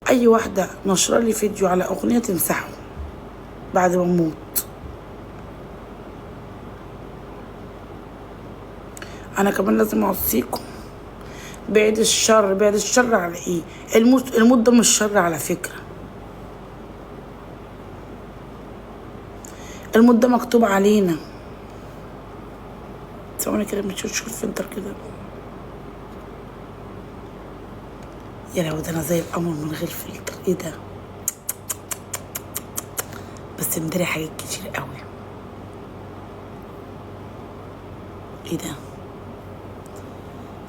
اي واحده نشر لي فيديو على اغنيه تمسحه بعد ما اموت. انا كمان لازم اوصيكم بعيد الشر. بعيد الشر على ايه؟ الموت ده مش شر على فكره. الموت ده مكتوب علينا. ثواني كده مش شوف الفلتر كده. يا لو ده انا زي القمر من غير فلتر. ايه ده؟ بس مدري حاجات كتير قوي. ايه ده؟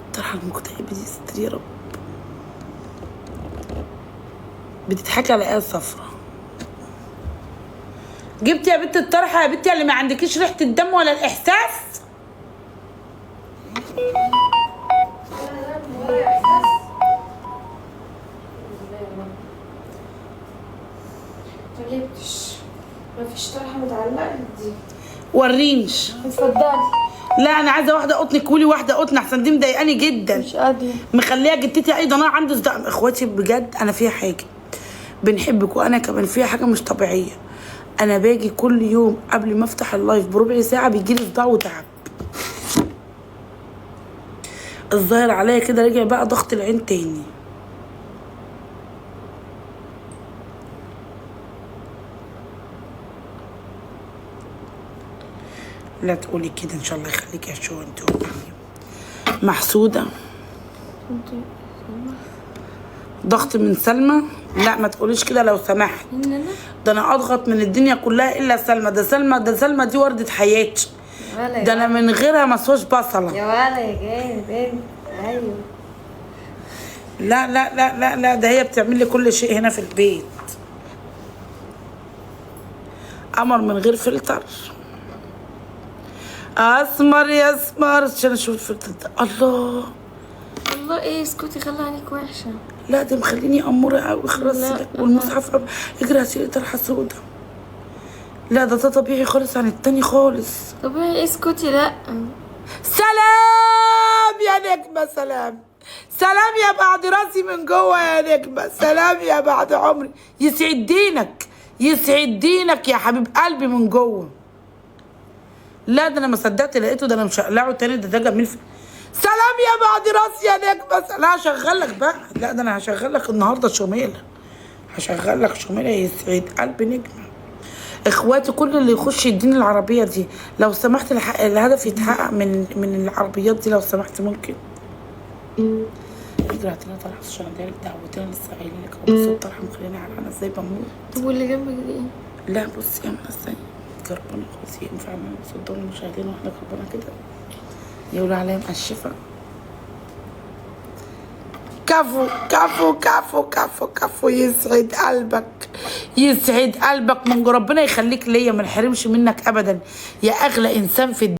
الطرحه المكتئبه دي ستر يا رب. بتضحكي على ايه صفرا؟ جبت يا بنت الطرحه يا بنتي اللي ما عندكيش ريحه الدم ولا الاحساس؟ ما جبتش. مفيش طرحه متعلقه دي. ورينش. اتفضلي. لا انا عايزه واحده قطن. كولي واحده قطن احسن دي مضايقاني جدا. مش قادره. مخليها جدتي ايضا. انا عندي صداع. اخواتي بجد انا فيها حاجه بنحبك، وانا كمان فيها حاجه مش طبيعيه. انا باجي كل يوم قبل ما افتح اللايف بربع ساعه بيجيلي صداع وتعب. الظاهر عليا كده رجع بقى ضغط العين تاني. لا تقولي كده ان شاء الله يخليك يا شو. انت محسوده. ضغط من سلمى؟ لا ما تقوليش كده لو سمحت. ده انا اضغط من الدنيا كلها الا سلمى. ده سلمى دي ورده حياتي. ده انا من غيرها ما اسواش بصله. يا ولا يا جامد انت. ايوه. لا لا لا لا لا ده هي بتعمل لي كل شيء هنا في البيت. قمر من غير فلتر. اسمر يا اسمر عشان اشوف الفلتر ده. الله والله ايه اسكتي خلي عينيك وحشه. لا ده مخليني اموره قوي. خلاص والمصحف اجري هاتيلي طرحه سودا. لا ده طبيعي خالص عن التاني خالص. طبيعي ايه اسكتي. لا سلام يا نجمه. سلام سلام يا بعد راسي من جوه يا نجمه. سلام يا بعد عمري. يسعد دينك يسعد دينك يا حبيب قلبي من جوه. لا ده انا ما صدقت لقيته. ده انا مشقلعه تاني. ده جميل سلام يا بعد راسي يا نجمه. لا هشغل لك بقى. لا ده انا هشغل لك النهارده شميله. هشغل لك شميله يسعد قلب نجمه. اخواتي كل اللي يخش يديني العربيه دي لو سمحت. الهدف يتحقق من العربيات دي لو سمحت. ممكن اجري هاتلنا طرحه عشان اديلك دعوتين لسه قايلين لك. هو بص الطرحه مخليني عرقانه ازاي بموت. طب واللي جنبك دي ايه؟ لا بصي يا منى ازاي ربنا خلاص ينفع صدقوا المشاهدين واحنا ربنا كده يقولوا عليا مقشفه. كفو كفو كفو كفو كفو. يسعد قلبك يسعد قلبك من ربنا يخليك ليا. ما نحرمش منك ابدا يا اغلى انسان في الدنيا.